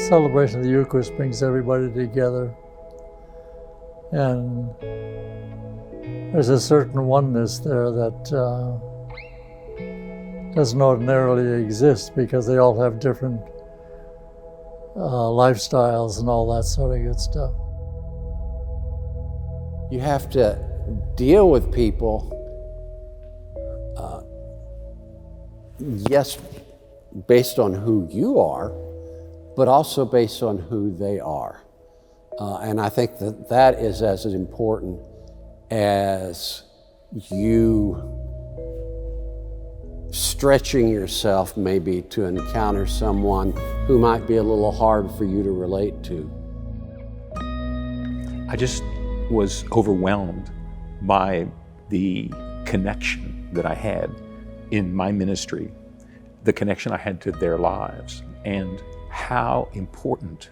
celebration of the Eucharist brings everybody together, and there's a certain oneness there that doesn't ordinarily exist because they all have different lifestyles and all that sort of good stuff. You have to deal with people, yes, based on who you are, but also based on who they are. And I think that that is as important as you stretching yourself maybe to encounter someone who might be a little hard for you to relate to. I just was overwhelmed by the connection that I had in my ministry, the connection I had to their lives, and how important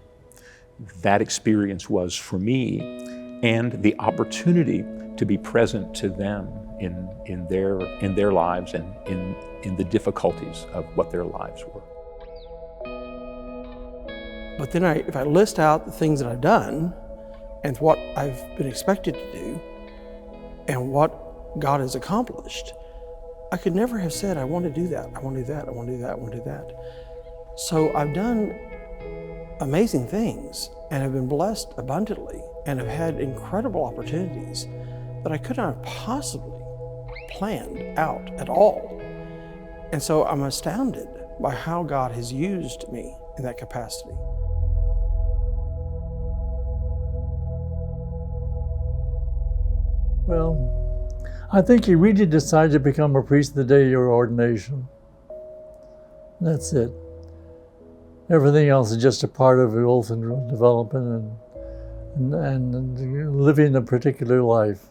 that experience was for me, and the opportunity to be present to them in their lives and in the difficulties of what their lives were. But then if I list out the things that I've done and what I've been expected to do and what God has accomplished, I could never have said, I want to do that, I want to do that, I want to do that, I want to do that. So I've done amazing things and have been blessed abundantly and have had incredible opportunities that I could not have possibly planned out at all. And so I'm astounded by how God has used me in that capacity. Well, I think you really decide to become a priest the day of your ordination. That's it. Everything else is just a part of growth and development and living a particular life.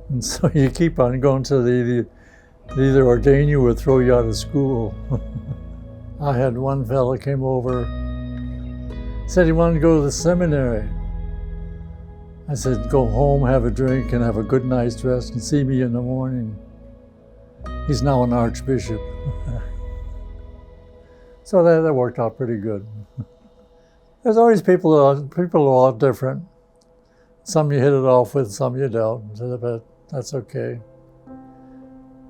And so you keep on going to they either ordain you or throw you out of school. I had one fellow came over, said he wanted to go to the seminary. I said, go home, have a drink, and have a good night's rest, and see me in the morning. He's now an archbishop. So that worked out pretty good. There's always people are all different. Some you hit it off with, some you don't, but that's okay.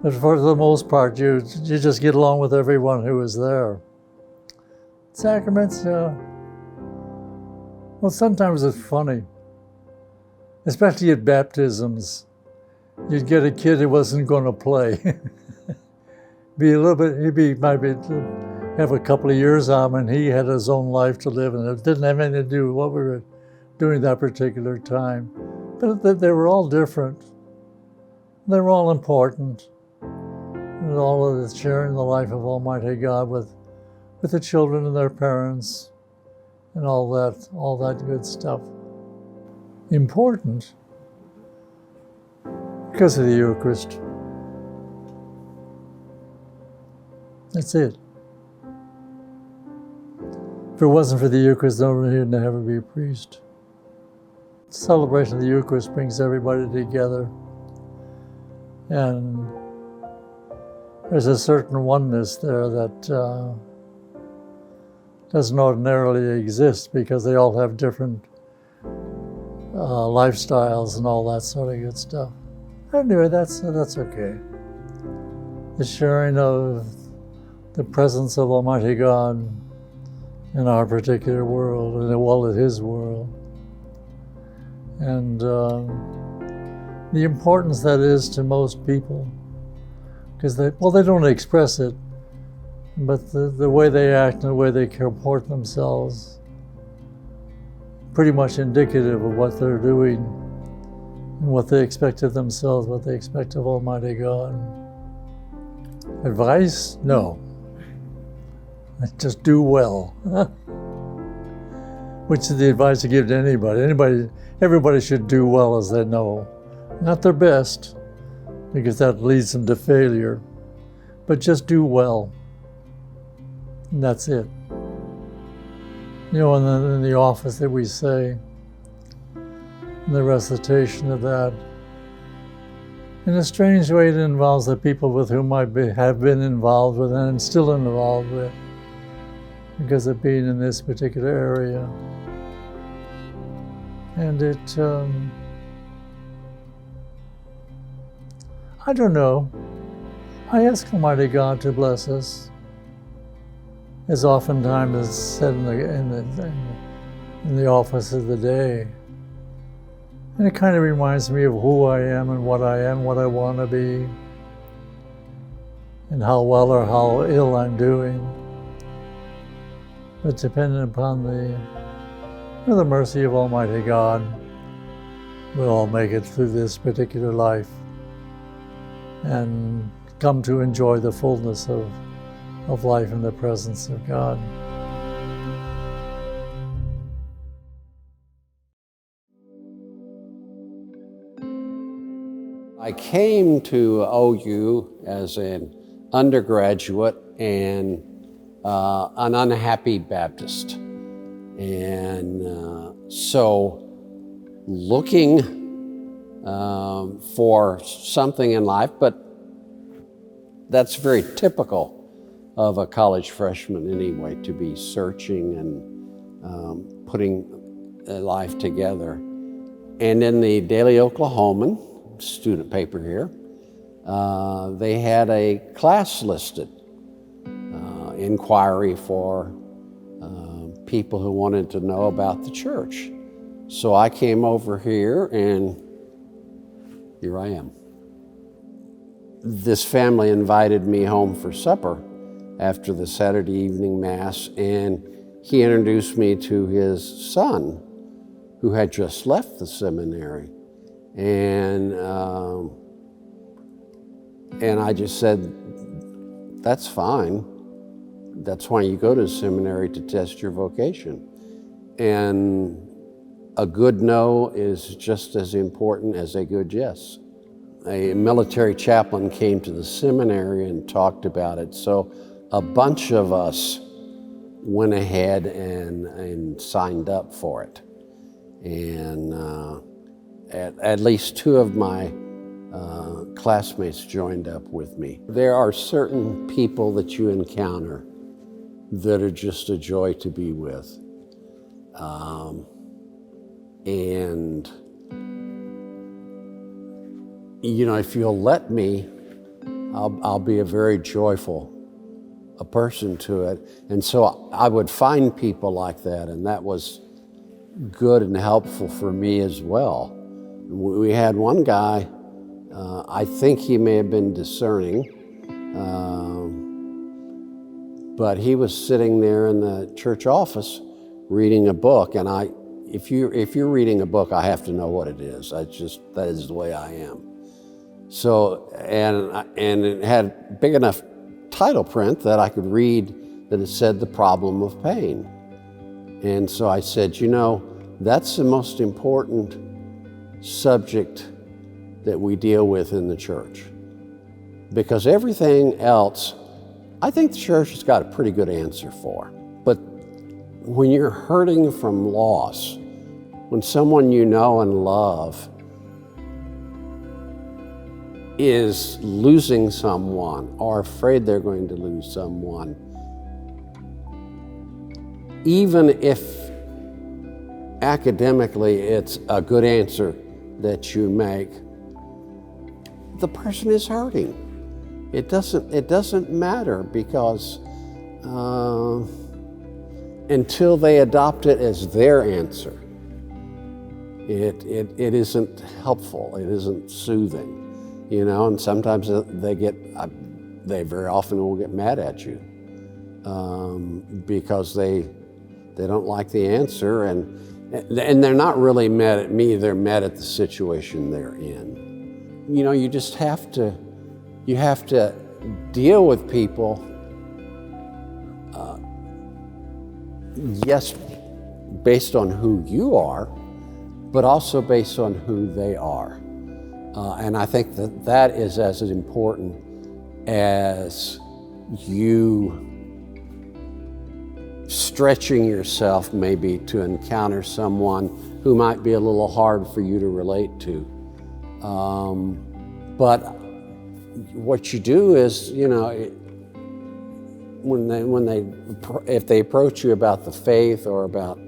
But for the most part, you just get along with everyone who is there. Sacraments, well, sometimes it's funny, especially at baptisms. You'd get a kid who wasn't going to play. Be a little bit, might have a couple of years on him, and he had his own life to live, and it didn't have anything to do with what we were doing that particular time. But they were all different. They were all important. And all of this sharing the life of Almighty God with the children and their parents and all that good stuff. Important because of the Eucharist. That's it. If it wasn't for the Eucharist, nobody would never be a priest. The celebration of the Eucharist brings everybody together, and there's a certain oneness there that doesn't ordinarily exist because they all have different lifestyles and all that sort of good stuff. Anyway, that's okay. The sharing of the presence of Almighty God in our particular world, and well, in His world, and the importance that is to most people, because they don't express it, but the way they act and the way they comport themselves, pretty much indicative of what they're doing and what they expect of themselves, what they expect of Almighty God. Advice? No. Just do well. Which is the advice I give to anybody. Everybody should do well as they know. Not their best, because that leads them to failure, but just do well. And that's it. You know, in the office that we say, in the recitation of that, in a strange way it involves the people with whom I have been involved with and still involved with. because of being in this particular area. And it, I don't know. I ask Almighty God to bless us, as oftentimes is said in the office of the day. And it kind of reminds me of who I am and what I am, what I want to be, and how well or how ill I'm doing. But depending upon the mercy of Almighty God, we'll all make it through this particular life and come to enjoy the fullness of life in the presence of God. I came to OU as an undergraduate and an unhappy Baptist. And so looking for something in life, but that's very typical of a college freshman anyway, to be searching and putting a life together. And in the Daily Oklahoman, student paper here, they had a class listed, inquiry for people who wanted to know about the church. So I came over here and here I am. This family invited me home for supper after the Saturday evening Mass, and he introduced me to his son, who had just left the seminary. And I just said, that's fine. That's why you go to seminary, to test your vocation. And a good no is just as important as a good yes. A military chaplain came to the seminary and talked about it. So a bunch of us went ahead and signed up for it. And at least two of my classmates joined up with me. There are certain people that you encounter that are just a joy to be with. And you know, if you'll let me, I'll be a very joyful person to it. And so I would find people like that, and that was good and helpful for me as well. We had one guy, I think he may have been discerning, but he was sitting there in the church office reading a book, and if you're reading a book, I have to know what it is. That is the way I am. So, and it had big enough title print that I could read that it said the problem of pain. And so I said, you know, that's the most important subject that we deal with in the church. Because everything else, I think the church has got a pretty good answer for. But when you're hurting from loss, when someone you know and love is losing someone or afraid they're going to lose someone, even if academically it's a good answer that you make, the person is hurting. It doesn't matter, because until they adopt it as their answer, it isn't helpful, it isn't soothing. You know, and sometimes they very often will get mad at you because they don't like the answer, and they're not really mad at me, they're mad at the situation they're in. You know, you just have to deal with people, yes, based on who you are, but also based on who they are. And I think that is as important as you stretching yourself maybe to encounter someone who might be a little hard for you to relate to. But what you do is, you know, if they approach you about the faith or about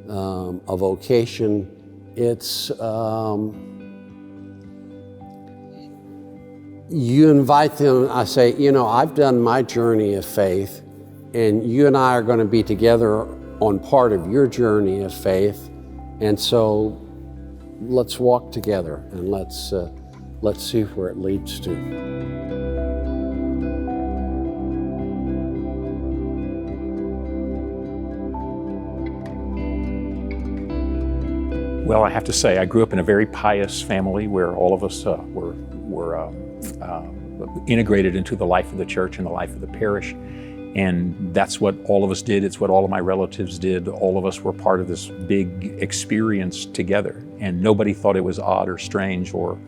a vocation, it's you invite them. I say, I've done my journey of faith, and you and I are going to be together on part of your journey of faith, and so let's walk together and let's see where it leads to. Well, I have to say, I grew up in a very pious family where all of us were integrated into the life of the church and the life of the parish. And that's what all of us did. It's what all of my relatives did. All of us were part of this big experience together. And nobody thought it was odd or strange or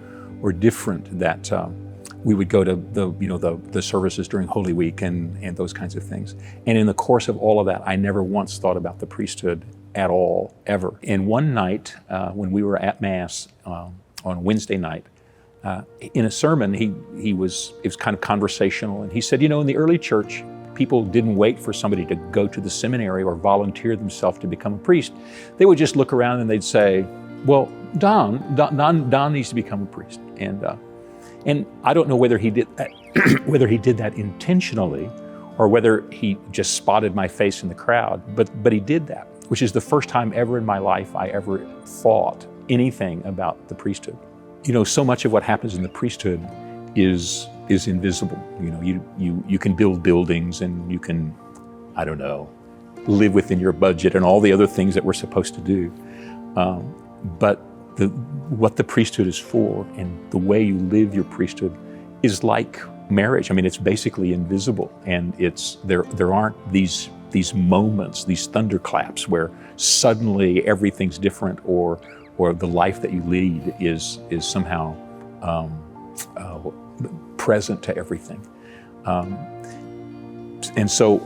different that we would go to the services during Holy Week and those kinds of things. And in the course of all of that, I never once thought about the priesthood at all, ever. And one night when we were at Mass on Wednesday night, in a sermon, it was kind of conversational, and he said, in the early church, people didn't wait for somebody to go to the seminary or volunteer themselves to become a priest. They would just look around and they'd say, well, Don needs to become a priest. And I don't know whether he did that, whether he did that intentionally or whether he just spotted my face in the crowd, but he did that, which is the first time ever in my life I ever thought anything about the priesthood. So much of what happens in the priesthood is invisible. You can build buildings and you can, live within your budget and all the other things that we're supposed to do. But what the priesthood is for and the way you live your priesthood is like marriage. It's basically invisible, and there aren't these moments, these thunderclaps where suddenly everything's different or the life that you lead is somehow present to everything. And so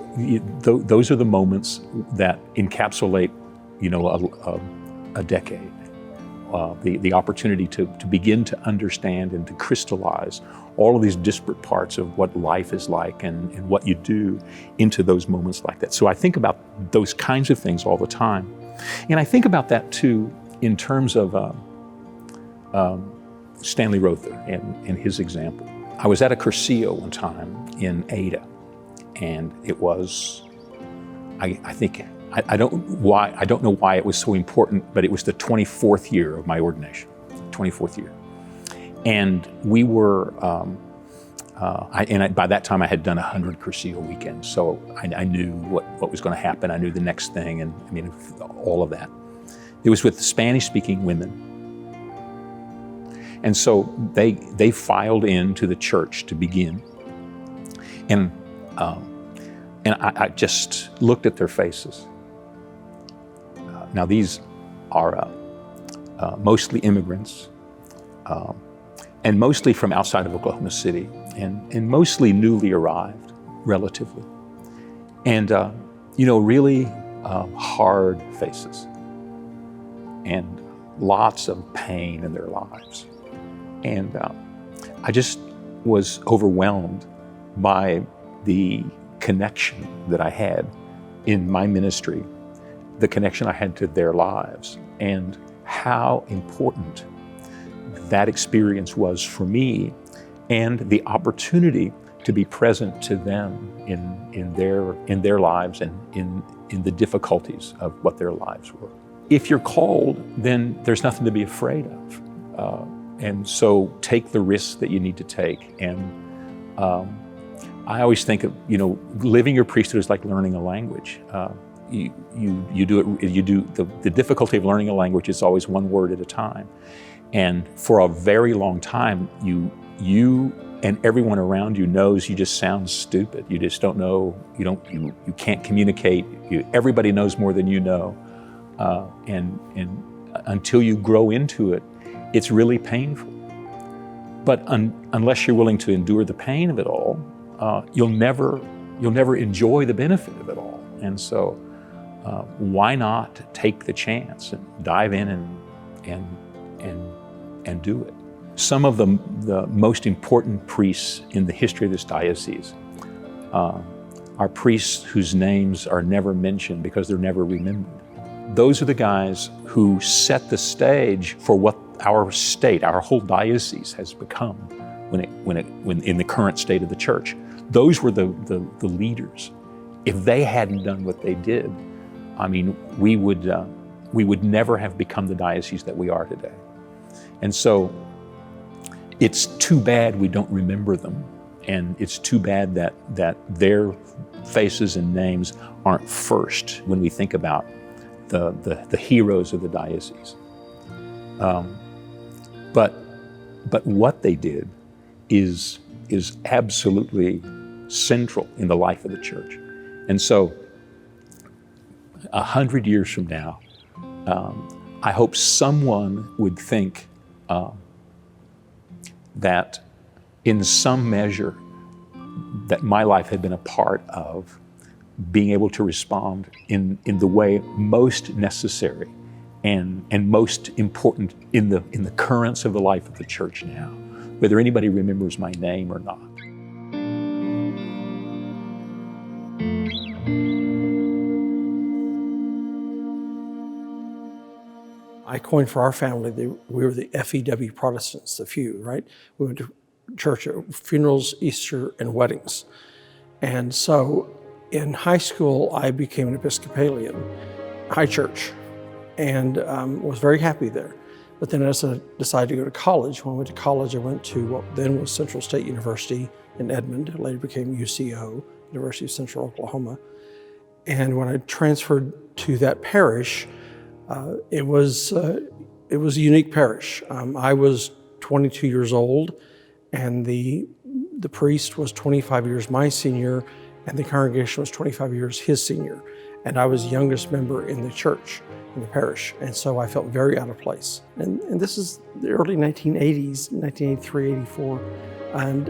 those are the moments that encapsulate, a decade. The opportunity to begin to understand and to crystallize all of these disparate parts of what life is like and what you do into those moments like that. So I think about those kinds of things all the time. And I think about that too in terms of Stanley Rother and his example. I was at a Cursillo one time in Ada, and it was, I don't know why it was so important, but it was the 24th year of my ordination, 24th year. And we were, by that time I had done 100 Cursillo weekends, so I knew what was going to happen. I knew the next thing, and all of that. It was with Spanish-speaking women. And so they filed into the church to begin. And I just looked at their faces. Now these are mostly immigrants, and mostly from outside of Oklahoma City, and mostly newly arrived, relatively. And really hard faces, and lots of pain in their lives. And I just was overwhelmed by the connection that I had in my ministry, the connection I had to their lives, and how important that experience was for me, and the opportunity to be present to them in their lives and in the difficulties of what their lives were. If you're called, then there's nothing to be afraid of. And so take the risks that you need to take. And I always think of, living your priesthood is like learning a language. The difficulty of learning a language is always one word at a time. And for a very long time, you and everyone around you knows you just sound stupid. You just don't know, you can't communicate. Everybody knows more than you know. And until you grow into it, it's really painful. But unless you're willing to endure the pain of it all, you'll never enjoy the benefit of it all. And so why not take the chance and dive in and do it? Some of the most important priests in the history of this diocese are priests whose names are never mentioned because they're never remembered. Those are the guys who set the stage for what our state, our whole diocese has become when in the current state of the church. Those were the leaders. If they hadn't done what they did, I mean, we would never have become the diocese that we are today. And so it's too bad we don't remember them. And it's too bad that their faces and names aren't first when we think about the heroes of the diocese. But what they did is absolutely central in the life of the church. And so 100 years from now, I hope someone would think that in some measure that my life had been a part of being able to respond in the way most necessary and most important in the currents of the life of the church now, whether anybody remembers my name or not. I coined for our family, we were the FEW Protestants, the few, right? We went to church at funerals, Easter, and weddings. And so in high school, I became an Episcopalian, high church, and was very happy there. But then as I decided to go to college, when I went to college, I went to what then was Central State University in Edmond, later became UCO, University of Central Oklahoma. And when I transferred to that parish, it was a unique parish. I was 22 years old, and the priest was 25 years my senior, and the congregation was 25 years his senior. And I was the youngest member in the church, in the parish, and so I felt very out of place. And this is the early 1980s, 1983, 84, and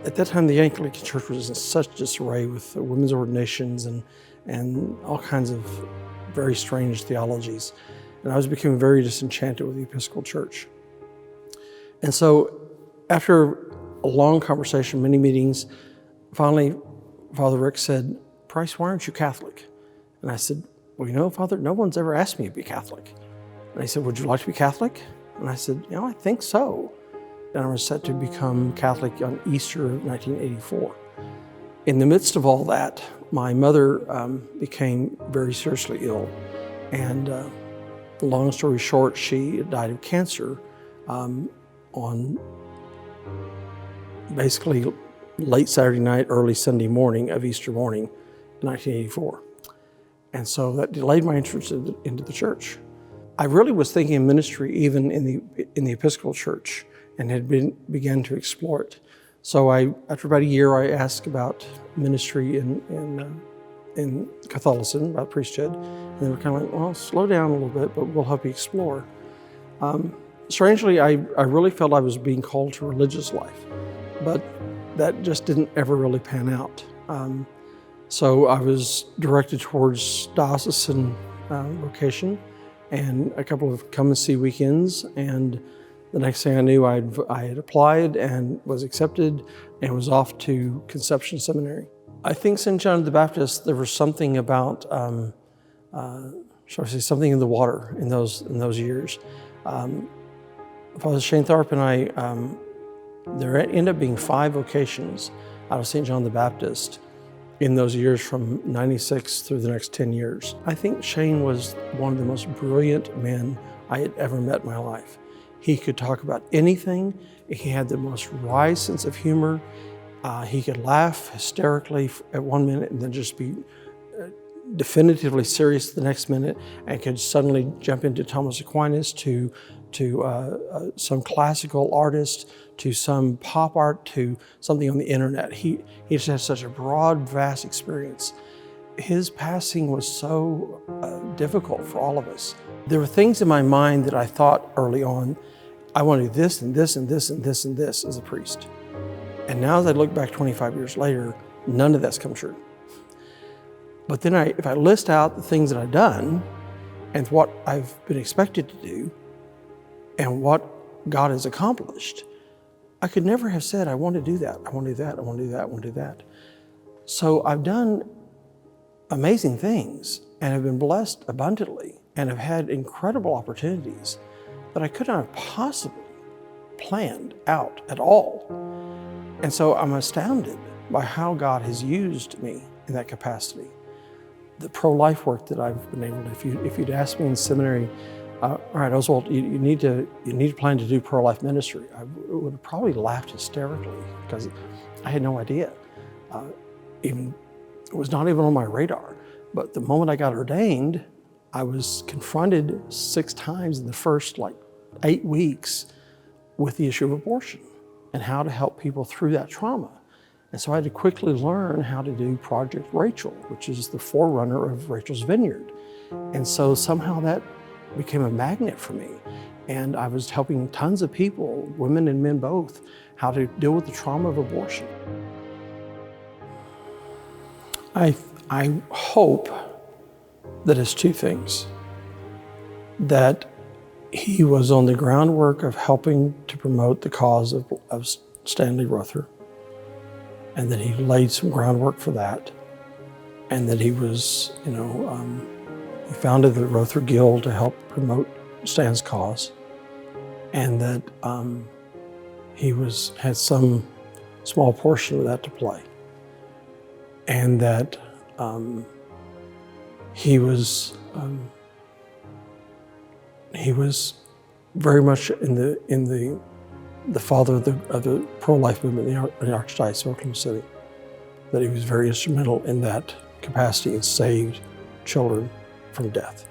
at that time the Anglican Church was in such disarray with women's ordinations and all kinds of very strange theologies. And I was becoming very disenchanted with the Episcopal Church. And so after a long conversation, many meetings, finally Father Rick said, "Price, why aren't you Catholic?" And I said, "Well, you know, Father, no one's ever asked me to be Catholic." And he said, "Would you like to be Catholic?" And I said, "You know, I think so." And I was set to become Catholic on Easter of 1984. In the midst of all that, my mother became very seriously ill. And long story short, she died of cancer on basically late Saturday night, early Sunday morning of Easter morning, 1984. And so that delayed my entrance into the church. I really was thinking of ministry even in the Episcopal Church and had began to explore it. So after about a year, I asked about ministry in Catholicism, about priesthood. And they were kind of like, "Well, slow down a little bit, but we'll help you explore." Strangely, I really felt I was being called to religious life, but that just didn't ever really pan out. So I was directed towards diocesan vocation and a couple of come and see weekends. And the next thing I knew, I had applied and was accepted and was off to Conception Seminary. I think St. John the Baptist, there was something about, shall I say, something in the water in those years. Father Shane Tharp and I, there ended up being 5 vocations out of St. John the Baptist in those years from 96 through the next 10 years. I think Shane was one of the most brilliant men I had ever met in my life. He could talk about anything. He had the most wry sense of humor. He could laugh hysterically at one minute and then just be definitively serious the next minute, and could suddenly jump into Thomas Aquinas to some classical artist, to some pop art, to something on the internet. He just had such a broad, vast experience. His passing was so difficult for all of us. There were things in my mind that I thought early on, I want to do this and this and this and this and this as a priest. And now as I look back 25 years later, none of that's come true. But then if I list out the things that I've done and what I've been expected to do and what God has accomplished, I could never have said, I want to do that, I want to do that, I want to do that, I want to do that. So I've done amazing things and have been blessed abundantly and have had incredible opportunities that I could not have possibly planned out at all. And so I'm astounded by how God has used me in that capacity. The pro-life work that I've been able to, if you'd asked me in seminary, all right, Oswalt, you need to plan to do pro-life ministry, I would have probably laughed hysterically because I had no idea. It was not even on my radar. But the moment I got ordained, I was confronted 6 times in the first 8 weeks with the issue of abortion and how to help people through that trauma. And so I had to quickly learn how to do Project Rachel, which is the forerunner of Rachel's Vineyard. And so somehow that became a magnet for me. And I was helping tons of people, women and men both, how to deal with the trauma of abortion. I hope that it's 2 things. That he was on the groundwork of helping to promote the cause of Stanley Rother, and that he laid some groundwork for that, and that he was, he founded the Rother Guild to help promote Stan's cause, and that he had some small portion of that to play, and that he was very much in the father of the pro-life movement in the Archdiocese of Oklahoma City. That he was very instrumental in that capacity and saved children from death.